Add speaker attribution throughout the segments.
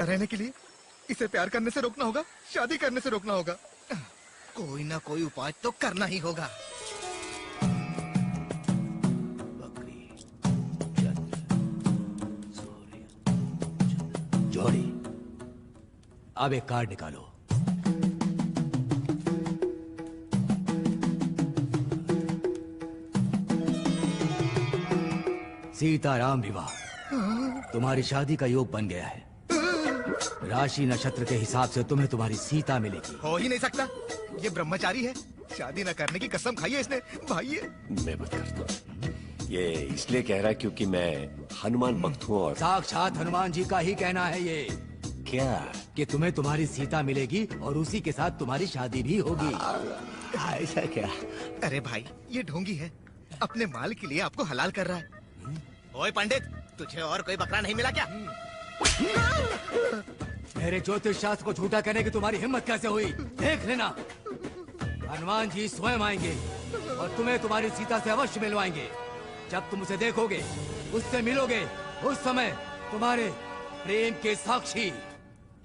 Speaker 1: रहने के लिए इसे प्यार करने से रोकना होगा, शादी करने से रोकना होगा। कोई ना कोई उपाय तो करना ही होगा।
Speaker 2: बकरी, चंद्र, सूर्य, चंद्र, जोड़ी। अब एक कार्ड निकालो। सीताराम विवाह, तुम्हारी शादी का योग बन गया है। राशि नक्षत्र के हिसाब से तुम्हें तुम्हारी सीता मिलेगी।
Speaker 1: हो ही नहीं सकता, ये ब्रह्मचारी है, शादी न करने की कसम खाई है इसने। भाई
Speaker 3: मैं बात करता हूँ। ये इसलिए कह रहा है क्योंकि मैं हनुमान भक्त हूँ और
Speaker 2: साक्षात हनुमान जी का ही कहना है ये।
Speaker 3: क्या
Speaker 2: कि तुम्हें तुम्हारी सीता मिलेगी और उसी के साथ तुम्हारी शादी भी होगी।
Speaker 3: ऐसा क्या?
Speaker 1: अरे भाई ये ढोंगी है, अपने माल के लिए आपको हलाल कर रहा है। ओए पंडित, तुझे और कोई बकरा नहीं मिला क्या?
Speaker 2: मेरे ज्योतिष शास्त्र को झूठा कहने की तुम्हारी हिम्मत कैसे हुई? देख लेना, हनुमान जी स्वयं आएंगे और तुम्हें तुम्हारी सीता से अवश्य मिलवाएंगे। जब तुम उसे देखोगे, उससे मिलोगे, उस समय तुम्हारे प्रेम के साक्षी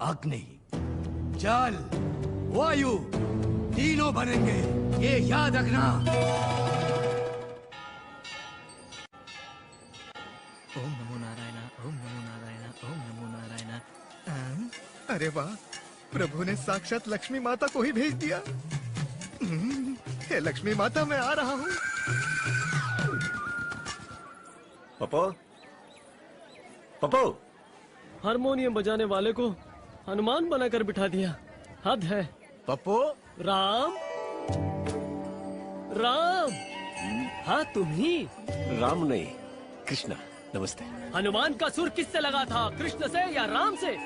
Speaker 2: अग्नि, जल, वायु तीनों बनेंगे, ये याद रखना।
Speaker 1: ओम नमो नारायण, ओम नमो नारायण, ओम नमो नारायण। अरे वाह, प्रभु ने साक्षात लक्ष्मी माता को ही भेज दिया। हे लक्ष्मी माता, मैं आ रहा हूँ।
Speaker 3: पप्पू, पप्पू,
Speaker 4: हारमोनियम बजाने वाले को हनुमान बनाकर बिठा दिया, हद है।
Speaker 1: पप्पू,
Speaker 4: राम, राम, हाँ तुम ही।
Speaker 3: राम नहीं, कृष्णा। नमस्ते।
Speaker 4: हनुमान का सुर किससे लगा था, कृष्ण से या राम से?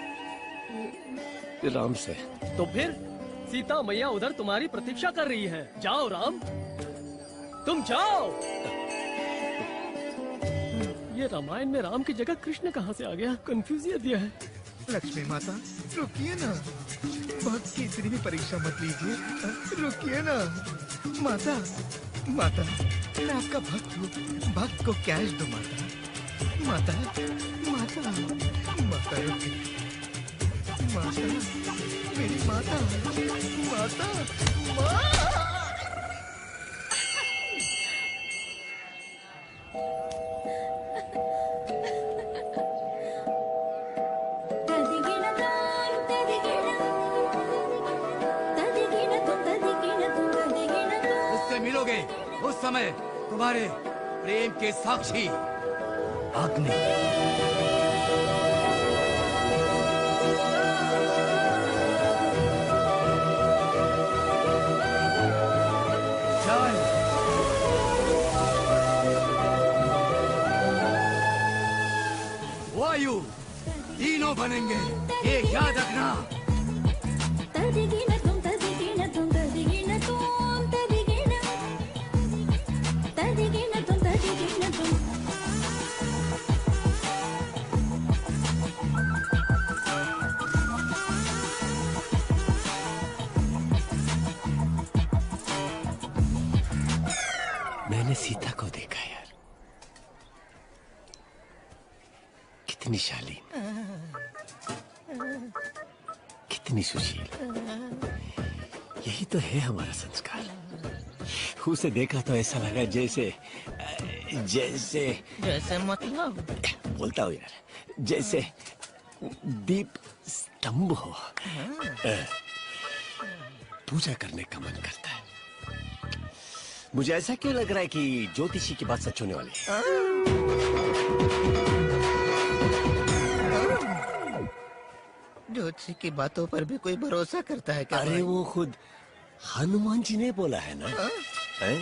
Speaker 3: राम से।
Speaker 4: तो फिर सीता मैया उधर तुम्हारी प्रतीक्षा कर रही है। जाओ राम, तुम जाओ। ये रामायण में राम की जगह कृष्ण कहाँ से आ गया? कंफ्यूजियत दिया है।
Speaker 1: लक्ष्मी माता रुकिए ना, भक्त की इतनी भी परीक्षा मत लीजिए, रुकिए ना। माता, माता मैं आपका भक्त हूँ, भक्त को कैश दो माता। माता, माता, माता रुकिए, माता, मेरी माता, माता,
Speaker 2: उससे मिलोगे, उस समय तुम्हारे प्रेम के साक्षी अग्नि, जल, वायु तीनों बनेंगे, ये याद रखना।
Speaker 3: मैंने सीता को देखा यार, कितनी शालीन, कितनी सुशील। यही तो है हमारा संस्कार। उसे देखा तो ऐसा लगा जैसे जैसे
Speaker 1: जैसे मतलब
Speaker 3: बोलता हूँ यार, जैसे दीप स्तंभ हो। पूजा करने का मन करता है। मुझे ऐसा क्यों लग रहा है कि ज्योतिषी की बात सच होने वाली है?
Speaker 1: ज्योतिषी की बातों पर भी कोई भरोसा करता है क्या?
Speaker 3: अरे वो खुद हनुमान जी ने बोला है ना। हैं?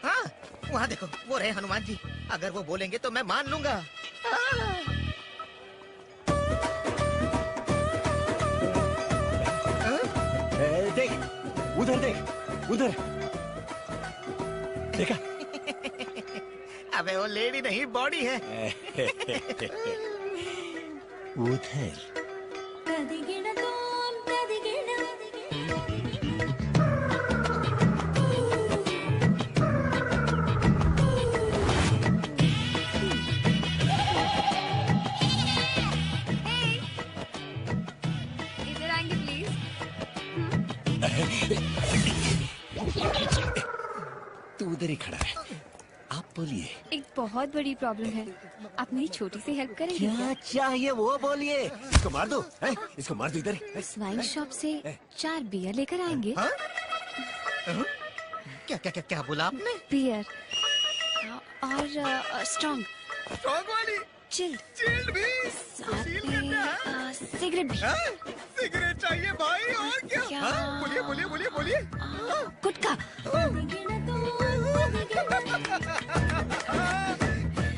Speaker 1: हाँ, वहाँ देखो, वो रहे हनुमान जी। अगर वो बोलेंगे तो मैं मान लूंगा।
Speaker 3: देख, उधर देख, उधर देखा?
Speaker 1: अबे वो लेडी नहीं, बॉडी है।
Speaker 3: उधर तू उधर ही खड़ा है, आप बोलिए।
Speaker 5: एक बहुत बड़ी प्रॉब्लम है, आप मेरी छोटी सी हेल्प करेंगे?
Speaker 3: क्या चाहिए वो बोलिए। इसको मार दो, इसको मार दो इधर।
Speaker 5: वाइन शॉप से 4 बियर लेकर आएंगे।
Speaker 1: हाँ? क्या क्या क्या क्या बोला आपने?
Speaker 5: बियर और स्ट्रॉन्ग
Speaker 1: स्ट्रॉन्ग वाली,
Speaker 5: चिल्ड
Speaker 1: चिल्ड भी,
Speaker 5: साथ
Speaker 1: सुशील करना है?
Speaker 5: में सिगरेट भी।
Speaker 1: हाँ? सिगरेट चाहिए भाई, और क्या?
Speaker 5: क्या?
Speaker 1: हाँ? बोलिए बोलिए बोलिए बोलिए।
Speaker 5: गुटखा।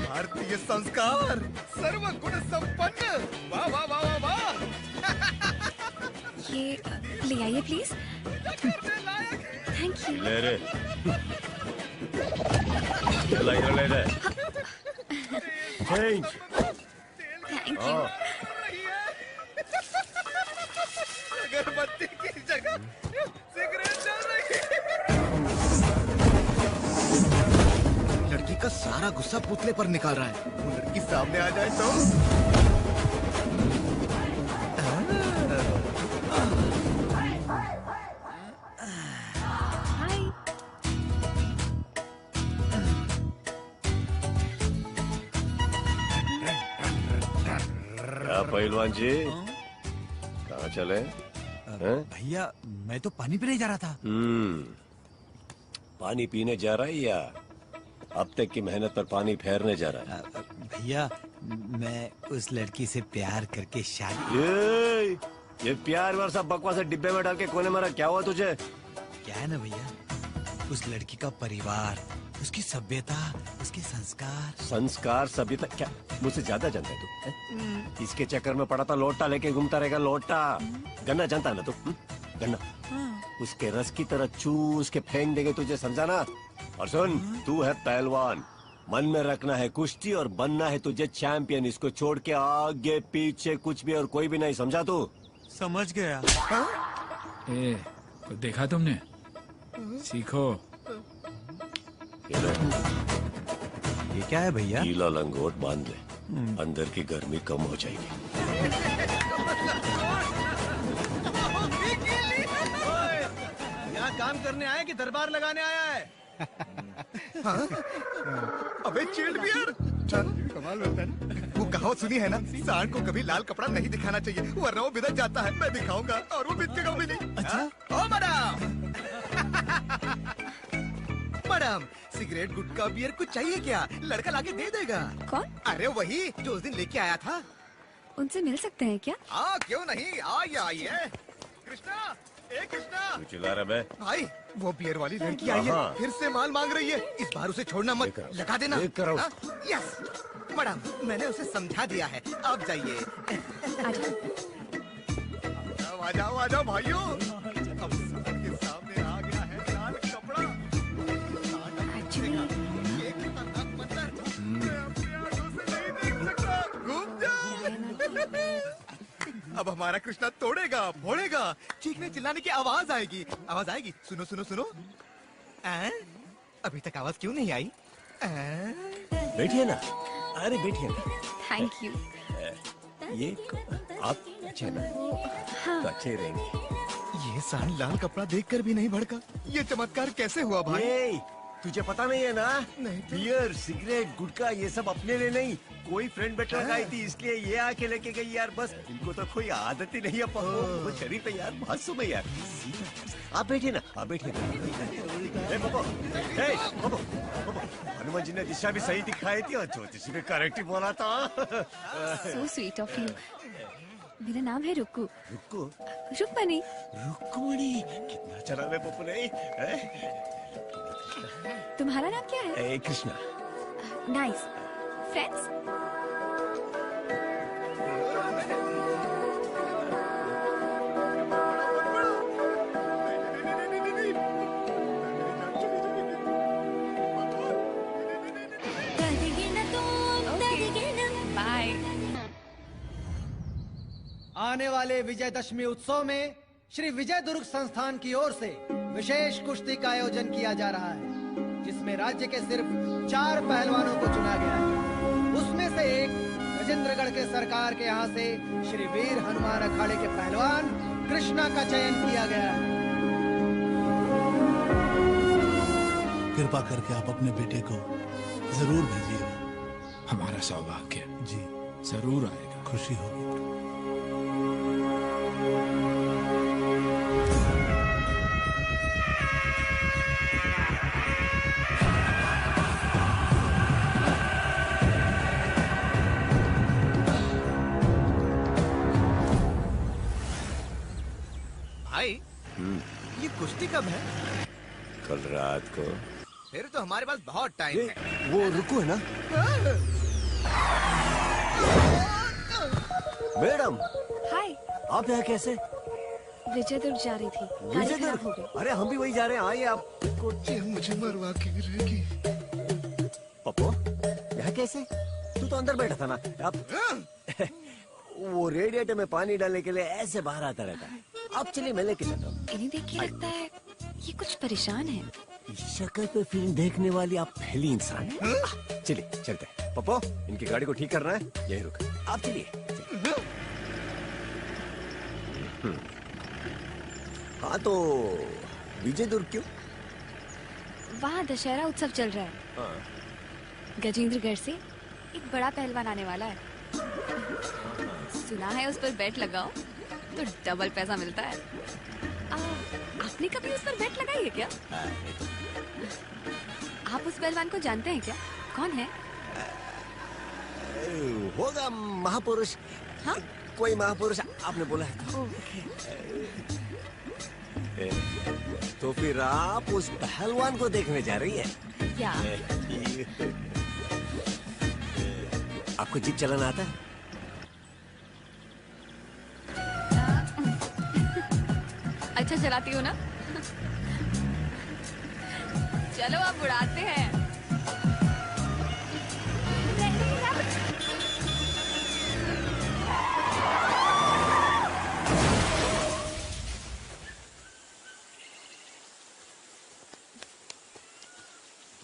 Speaker 1: भारतीय संस्कार, सर्व गुण संपन्न, वाह वाह वाह वाह वाह।
Speaker 5: ये ले आइए प्लीज। Thank you.
Speaker 3: ले रे, ले रे। चेंज।
Speaker 5: Thank you.
Speaker 1: अगरबत्ती की जगह सिगरेट जल रही है। लड़की का सारा गुस्सा पुतले पर निकाल रहा है। वो लड़की सामने आ जाए तो
Speaker 5: हाय।
Speaker 3: क्या पहलवान जी, कहाँ चले? हैं?
Speaker 2: भैया मैं तो पानी पीने जा रहा था।
Speaker 3: पानी पीने जा रहा है या अब तक की मेहनत पर पानी फेरने जा रहा है?
Speaker 2: भैया मैं उस लड़की से प्यार करके शादी।
Speaker 3: ये प्यार वार सब बकवास डिब्बे में डाल के कोने मारा, क्या हुआ तुझे?
Speaker 2: क्या है ना भैया, उस लड़की का परिवार, उसकी सभ्यता, उसके संस्कार।
Speaker 3: संस्कार सभ्यता क्या मुझसे ज्यादा जानता है तू? हैं? इसके चक्कर में पड़ा था, लोटा लेके घूमता रहेगा। लोटा गन्ना जानता है ना तू? गन्ना उसके रस की तरह चूस के फेंक देंगे तुझे, समझा ना? और सुन, तू है पहलवान, मन में रखना है कुश्ती और बनना है तुझे चैंपियन। इसको छोड़ के आगे पीछे कुछ भी और कोई भी नहीं, समझा तू?
Speaker 2: समझ गया।
Speaker 6: ए, तो देखा तुमने? सीखो।
Speaker 2: ये क्या है भैया?
Speaker 3: गीला लंगोट बांध ले, अंदर की गर्मी कम हो जाएगी।
Speaker 4: यहाँ काम करने आया कि दरबार लगाने आया है?
Speaker 1: अबे चिल्ड बियर, कमाल होता है ना। वो कहावत सुनी है ना, सांड को कभी लाल कपड़ा नहीं दिखाना चाहिए वरना वो बिदक जाता है। मैं दिखाऊंगा और वो बिदकेगा भी नहीं। अच्छा? ओ मैडम, मैडम सिगरेट गुटखा बियर कुछ चाहिए क्या? लड़का लाके दे देगा।
Speaker 5: कौन?
Speaker 1: अरे वही जो उस दिन लेके आया था।
Speaker 5: उनसे मिल सकते हैं क्या?
Speaker 1: हाँ क्यों नहीं, आइए आइए। कृष्णा, ए कृष्णा।
Speaker 3: तू चिल्ला रहा बे?
Speaker 1: भाई वो बियर वाली लड़की आई है,
Speaker 3: हाँ।
Speaker 1: फिर से माल मांग रही है। इस बार उसे छोड़ना मत,
Speaker 3: लेकर आओ।
Speaker 1: लगा देना।
Speaker 3: लेकर आओ।
Speaker 1: हाँ? यस मैडम, मैंने उसे समझा दिया है, अब जाइए। आ जाओ आ जाओ भाइयों, अब सबके सामने आ गया है लाल कपड़ा। ये खतरनाक मंजर, मैं अपनी आंखों से नहीं देख सकता। घूम जाओ। अब हमारा कृष्णा तोड़ेगा, फोड़ेगा, चीखने चिल्लाने की आवाज आएगी। आवाज आएगी, सुनो सुनो सुनो। अभी तक आवाज क्यों नहीं आई?
Speaker 3: बैठिए ना, अरे बैठिए ना।
Speaker 5: Thank you.
Speaker 3: ये आप अच्छे ना, तो अच्छे रहेंगे।
Speaker 1: ये सांड लाल कपड़ा देखकर भी नहीं भड़का। ये चमत्कार कैसे हुआ भाई?
Speaker 3: ये तुझे पता नहीं है ना?
Speaker 1: नहीं तो।
Speaker 3: बियर, सिगरेट, गुटखा ये सब अपने लिए नहीं, कोई फ्रेंड बैठा गई थी इसलिए ये आके लेके गई यार। बस इनको तो कोई आदत ही नहीं है। वो शरीफ है यार, मासूम है यार। आप बैठिए ना, आप बैठिए ना। ए बबो, ए बबो, बबो, हनुमान जी ने दिशा भी सही दिखाई थी और ज्योतिषी भी करेक्ट ही बोला था।
Speaker 5: So sweet of you. मेरा नाम है रुक्कू।
Speaker 3: रुको,
Speaker 5: रुक्मणी।
Speaker 3: रुक्मणी, कितना चला रे पप्पू ने।
Speaker 5: तुम्हारा नाम क्या है?
Speaker 3: ए कृष्णा।
Speaker 5: नाइस। फ्रेंड्स? बाय।
Speaker 7: आने वाले विजयदशमी उत्सव में श्री विजय दुर्ग संस्थान की ओर से विशेष कुश्ती का आयोजन किया जा रहा है, जिसमें राज्य के सिर्फ 4 पहलवानों को चुना गया है। उसमें से एक गजेंद्रगढ़ के सरकार के यहाँ से श्री वीर हनुमान अखाड़े के पहलवान कृष्णा का चयन किया गया है।
Speaker 8: कृपा करके आप अपने बेटे को जरूर भेजिएगा।
Speaker 6: हमारा सौभाग्य
Speaker 8: जी,
Speaker 6: जरूर आएगा।
Speaker 8: खुशी होगी।
Speaker 1: भाई ये कुश्ती कब है?
Speaker 3: कल रात को।
Speaker 1: फिर तो हमारे पास बहुत टाइम है।
Speaker 3: वो रुको है ना मैडम।
Speaker 5: हाय,
Speaker 3: आप यहाँ कैसे?
Speaker 5: विजय दुर्ग जा रही थी, गाड़ी खराब हो गई।
Speaker 3: अरे हम भी वही जा रहे हैं, आइए आप।
Speaker 1: ये मुझे मरवा के गिरेगी।
Speaker 3: पप्पू यहाँ कैसे? तू तो अंदर बैठा था ना। आप वो रेडिएटर में पानी डालने के लिए ऐसे बाहर आता रहता है। आप चलिए, मैं लेके चलता हूँ।
Speaker 5: इन्हें देख के लगता है ये कुछ परेशान है।
Speaker 3: इस शक्ल पे फिल्म देखने वाली आप पहली इंसान हैं। चलिए चलते हैं। पप्पू इनकी गाड़ी को ठीक करना है, यही रुक। आप चलिए। हाँ तो विजय दुर्ग क्यों?
Speaker 5: वहाँ दशहरा उत्सव चल रहा है। गजेंद्रगढ़ से एक बड़ा पहलवान आने वाला है। सुना है उस पर बेट लगाओ तो डबल पैसा मिलता है। आपने कभी उस पर बेट लगाई है क्या? आप उस पहलवान को जानते हैं क्या? कौन है?
Speaker 3: होगा महापुरुष।
Speaker 5: हाँ?
Speaker 3: कोई महापुरुष आपने बोला है तो फिर आप उस पहलवान को देखने जा रही है
Speaker 5: क्या?
Speaker 3: आपको जीप चलाना आता है?
Speaker 5: अच्छा चलाती हो ना? चलो आप उड़ाते हैं।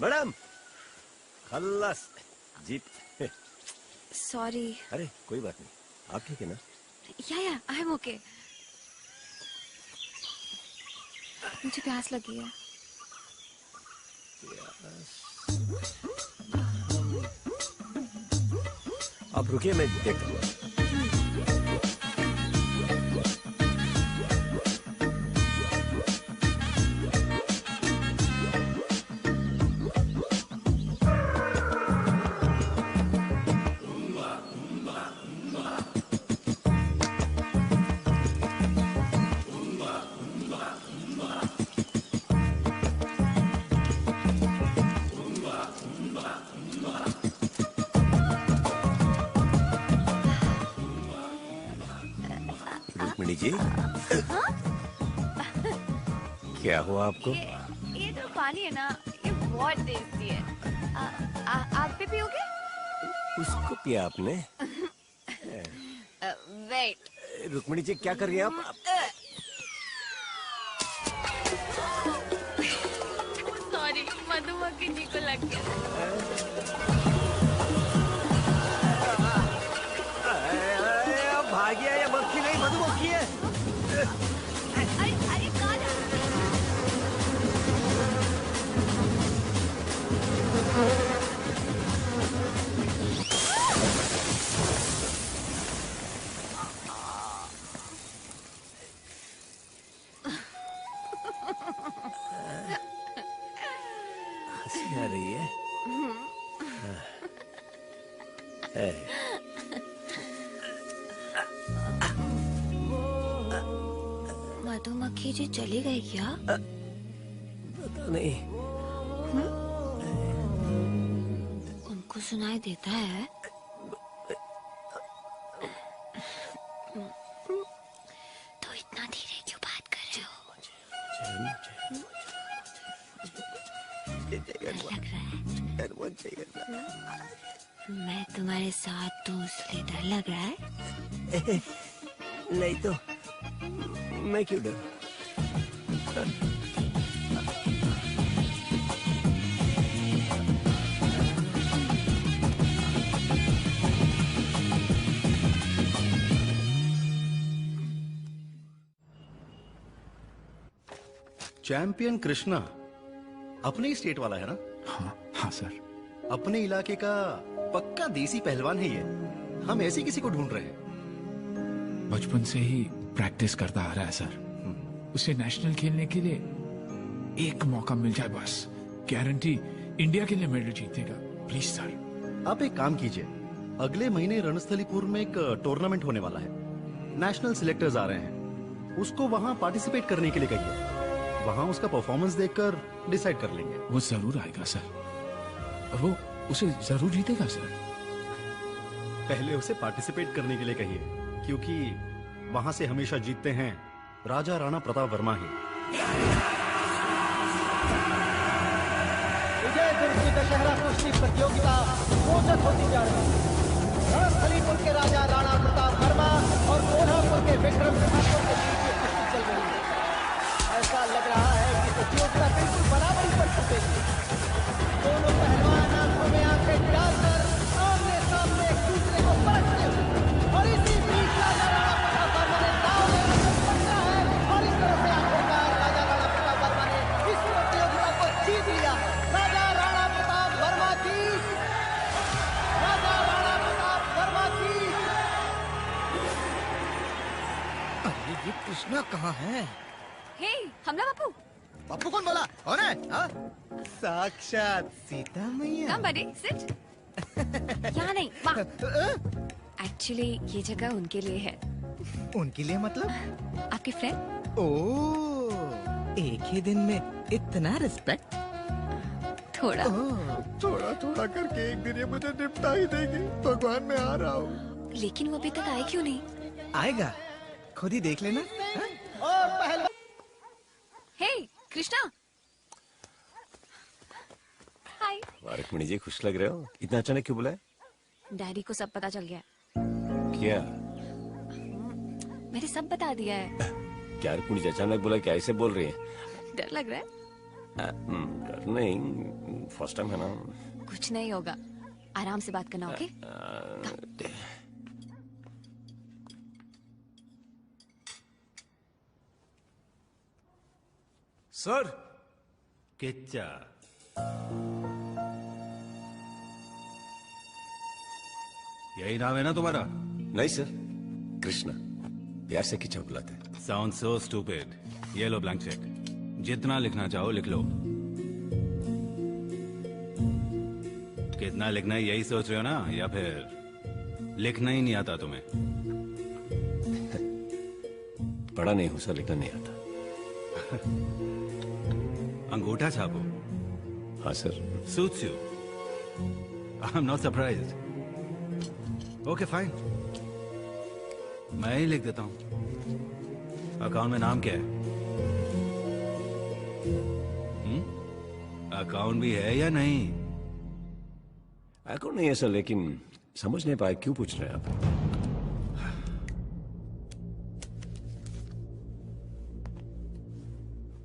Speaker 3: मैडम खल्लास जीप।
Speaker 5: सॉरी।
Speaker 3: अरे कोई बात नहीं, आप ठीक है ना?
Speaker 5: या आई एम ओके। मुझे प्यास लगी है।
Speaker 3: आप रुकिए, मैं देखता हूँ। रुक्मिणी जी, क्या हुआ आपको?
Speaker 5: ये जो पानी है ना, ये बहुत टेस्टी है। आप भी पियोगे?
Speaker 3: उसको पिया आपने?
Speaker 5: वेट।
Speaker 3: रुक्मिणी जी क्या कर रही हैं आप?
Speaker 5: सॉरी, मधुमक्खी जी को लग गया।
Speaker 3: भागिया, ये मक्खी नहीं मधुमक्खी है।
Speaker 5: अरे अरे कौन है?
Speaker 3: हंसी आ रही है।
Speaker 5: मधुमक्खी जी चली गई क्या?
Speaker 3: पता नहीं।
Speaker 5: उनको सुनाई देता है। तो इतना धीरे क्यों बात कर रहे हो? लग रहा है मैं तुम्हारे साथ हूँ इसलिए डर लग रहा है।
Speaker 3: नहीं तो मैं क्यों डर?
Speaker 9: चैंपियन कृष्णा, अपने ही स्टेट वाला है ना?
Speaker 6: हाँ हाँ सर।
Speaker 9: अपने इलाके का पक्का देसी पहलवान है ये। हम ऐसे किसी को ढूंढ रहे हैं।
Speaker 6: बचपन से ही प्रैक्टिस करता आ रहा है सर। उसे नेशनल खेलने के लिए एक मौका मिल जाए बस, गारंटी इंडिया के लिए मेडल जीतेगा। Please sir.
Speaker 9: आप एक काम कीजिए, अगले महीने रणस्थलीपुर में एक टूर्नामेंट होने वाला है। नेशनल सिलेक्टर्स आ रहे हैं, उसको वहां पार्टिसिपेट करने के लिए कहिए। वहां उसका परफॉर्मेंस देखकर डिसाइड कर लेंगे।
Speaker 6: वो जरूर आएगा सर, और वो उसे जरूर जीतेगा सर।
Speaker 9: पहले उसे पार्टिसिपेट करने के लिए कहिए, क्योंकि वहां से हमेशा जीतते हैं राजा राणा प्रताप वर्मा ही।
Speaker 7: विजय दुर्ग की दशहरा कुश्ती प्रतियोगिता रोचक होती जा रही है। रणस्थलीपुर के राजा राणा प्रताप वर्मा और कोल्हापुर के विक्रम ठाकुर के बीच ये कुश्ती चल रही है। ऐसा लग रहा है कि प्रतियोगिता बिल्कुल बराबरी पर छूटेगी। दोनों पहलवान आंखों में आंखें डालकर आमने सामने एक दूसरे को परखते हुए, और इसी बीच राजा राणा प्रताप वर्मा ने दांव में रखकर पकड़ा है, और इस तरह से आखिरकार राजा राणा प्रताप वर्मा ने इस प्रतियोगिता को जीत लिया है। राजा राणा प्रताप वर्मा की, राजा राणा प्रताप वर्मा की।
Speaker 1: अरे ये कृष्णा कहाँ है?
Speaker 5: हे हमला बापू।
Speaker 1: पप्पू कौन बोला? कौन है? हाँ? साक्षात सीता मैया।
Speaker 5: कम बड़े सिट। यहाँ नहीं, वहाँ। एक्चुअली ये जगह उनके लिए है।
Speaker 1: उनके लिए मतलब?
Speaker 5: आपके फ्रेंड।
Speaker 1: ओह, एक ही दिन में इतना रिस्पेक्ट?
Speaker 5: थोड़ा
Speaker 1: थोड़ा थोड़ा करके एक दिन ये मुझे निपटा ही देंगे। भगवान मैं आ रहा हूँ।
Speaker 5: लेकिन वो अभी तक आए क्यों नहीं?
Speaker 1: आएगा, खुद ही देख लेना। हाँ?
Speaker 7: और पहलवान
Speaker 5: हे कृष्णा। हाय।
Speaker 3: रुक्मिणी जी, खुश लग रहे हो। इतना अचानक क्यों बुलाया?
Speaker 5: डैडी को सब पता चल गया।
Speaker 3: क्या?
Speaker 5: मैंने सब बता दिया है।
Speaker 3: क्या रुक्मिणी जी अचानक बोला? क्या ऐसे बोल रही है?
Speaker 5: डर लग रहा है?
Speaker 3: डर नहीं, फर्स्ट टाइम है ना।
Speaker 5: कुछ नहीं होगा, आराम से बात करना। ओके?
Speaker 2: सर।
Speaker 9: किच्चा, यही नाम है ना तुम्हारा?
Speaker 3: नहीं सर, कृष्णा। प्यार से किच्चा बुलाते हैं।
Speaker 9: Sound so stupid. ये लो ब्लैंक चेक, जितना लिखना चाहो लिख लो। कितना लिखना है यही सोच रहे हो ना, या फिर लिखना ही नहीं आता तुम्हें?
Speaker 3: पढ़ा नहीं हूँ सर, लिखना नहीं आता।
Speaker 9: अंगूठा छापो।
Speaker 3: हाँ sir.
Speaker 9: Suits you. I'm not surprised. Okay, fine. मैं ही लिख देता हूँ। अकाउंट में नाम क्या है? अकाउंट भी है या नहीं?
Speaker 3: अकाउंट नहीं है सर, लेकिन समझ नहीं पाए क्यों पूछ रहे हैं आप?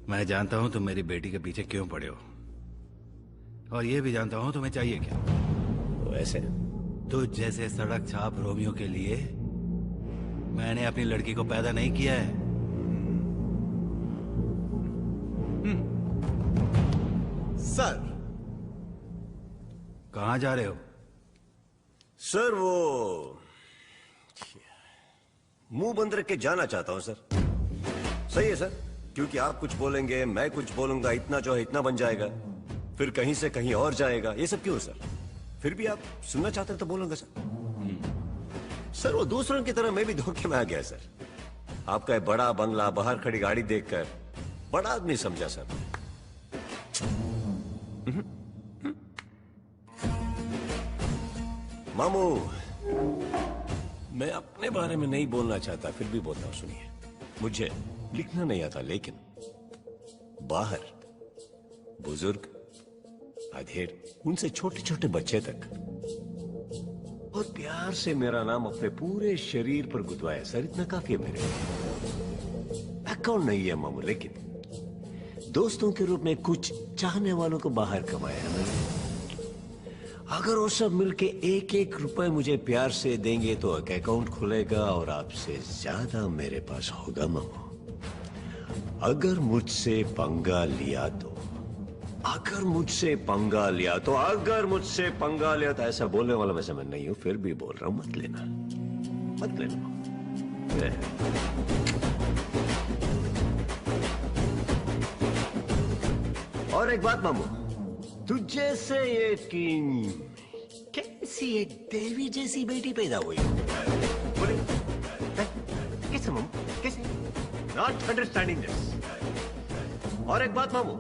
Speaker 9: मैं जानता हूं तुम मेरी बेटी के पीछे क्यों पड़े हो, और ये भी जानता हूं तुम्हें चाहिए क्या।
Speaker 3: तो ऐसे
Speaker 9: तुझ जैसे सड़क छाप रोमियो के लिए मैंने अपनी लड़की को पैदा नहीं किया है।
Speaker 1: सर।
Speaker 9: कहां जा रहे हो?
Speaker 3: सर वो मुंह बंद रख के जाना चाहता हूं सर। सही है सर, क्योंकि आप कुछ बोलेंगे, मैं कुछ बोलूंगा, इतना जो है इतना बन जाएगा, फिर कहीं से कहीं और जाएगा। ये सब क्यों सर? फिर भी आप सुनना चाहते हैं तो बोलूंगा सर। सर वो दूसरों की तरह मैं भी धोखे में आ गया सर। आपका एक बड़ा बंगला, बाहर खड़ी गाड़ी देखकर बड़ा आदमी समझा सर। मामू, मैं अपने बारे में नहीं बोलना चाहता, फिर भी बोलता हूं। सुनिए, मुझे लिखना नहीं आता, लेकिन बाहर बुजुर्ग, अधेड़, उनसे छोटे छोटे बच्चे तक बहुत प्यार से मेरा नाम अपने पूरे शरीर पर गुदवाया सर। इतना काफी है मेरे लिए। अकाउंट नहीं है मामू, लेकिन दोस्तों के रूप में कुछ चाहने वालों को बाहर कमाया है मैंने। अगर वो सब मिलके एक एक रुपए मुझे प्यार से देंगे तो एक अकाउंट खुलेगा और आपसे ज्यादा मेरे पास होगा मामू। अगर मुझसे पंगा लिया तो अगर मुझसे पंगा लिया तो ऐसा बोलने वाला वैसे मैं नहीं हूं, फिर भी बोल रहा हूं, मत लेना। और एक बात मामू, तुझे से ये कैसी एक देवी जैसी बेटी पैदा हुई? बोले कैसे मामू, कैसे? Not understanding this. और एक बात मामू,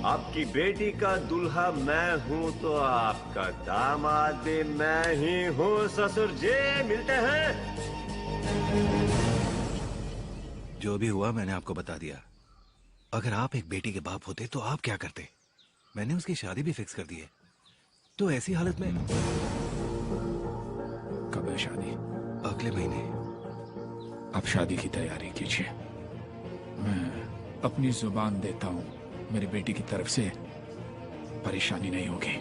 Speaker 3: आपकी बेटी का दूल्हा मैं हूं तो आपका दामाद भी मैं ही हूं। ससुर जी मिलते हैं।
Speaker 10: जो भी हुआ मैंने आपको बता दिया। अगर आप एक बेटी के बाप होते तो आप क्या करते? मैंने उसकी शादी भी फिक्स कर दी है। तो ऐसी हालत में
Speaker 6: कब है शादी?
Speaker 10: अगले महीने।
Speaker 6: आप शादी की तैयारी कीजिए। मैं अपनी जुबान देता हूं, मेरी बेटी की तरफ से परेशानी नहीं होगी।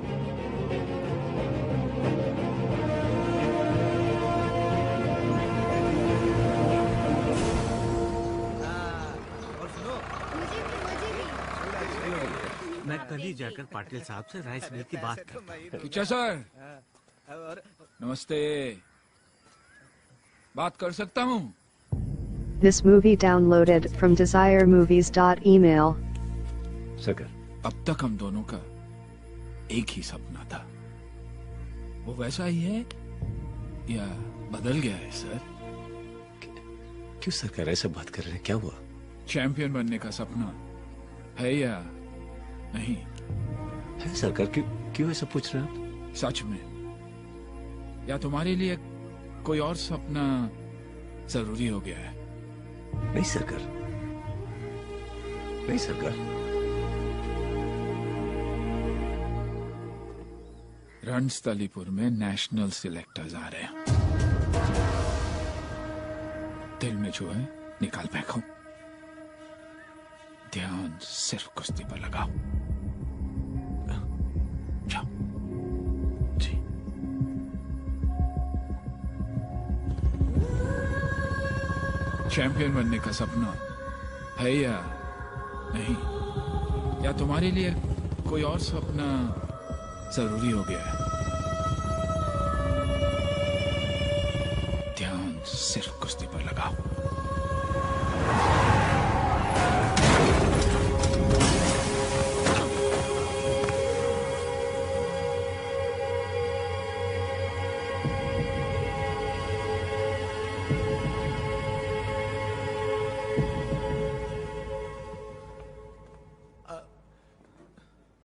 Speaker 11: मैं कल ही जाकर पाटिल साहब से राइस मिल की बात करता हूं।
Speaker 6: टीचर सर, नमस्ते। बात कर सकता हूं?
Speaker 12: This movie downloaded from desiremovies.email.
Speaker 3: Sucker,
Speaker 6: अब तक हम दोनों का एक ही सपना था। वो वैसा ही है या बदल गया है सर?
Speaker 3: क्यों सरकार ऐसे बात कर रहे हैं? क्या हुआ?
Speaker 6: चैंपियन बनने का सपना है या नहीं?
Speaker 3: है सरकार। क्यों ऐसा पूछ रहे हैं आप?
Speaker 6: सच में, या तुम्हारे लिए कोई और सपना जरूरी हो गया है?
Speaker 3: नहीं सरकार, नहीं सरकार।
Speaker 6: रणस्थलीपुर में नेशनल सिलेक्टर्स आ रहे हैं। दिल में जो है निकाल फेंको, ध्यान सिर्फ कुश्ती पर लगाओ। जाओ। जी। चैंपियन बनने का सपना है या नहीं? या तुम्हारे लिए कोई और सपना जरूरी हो गया है?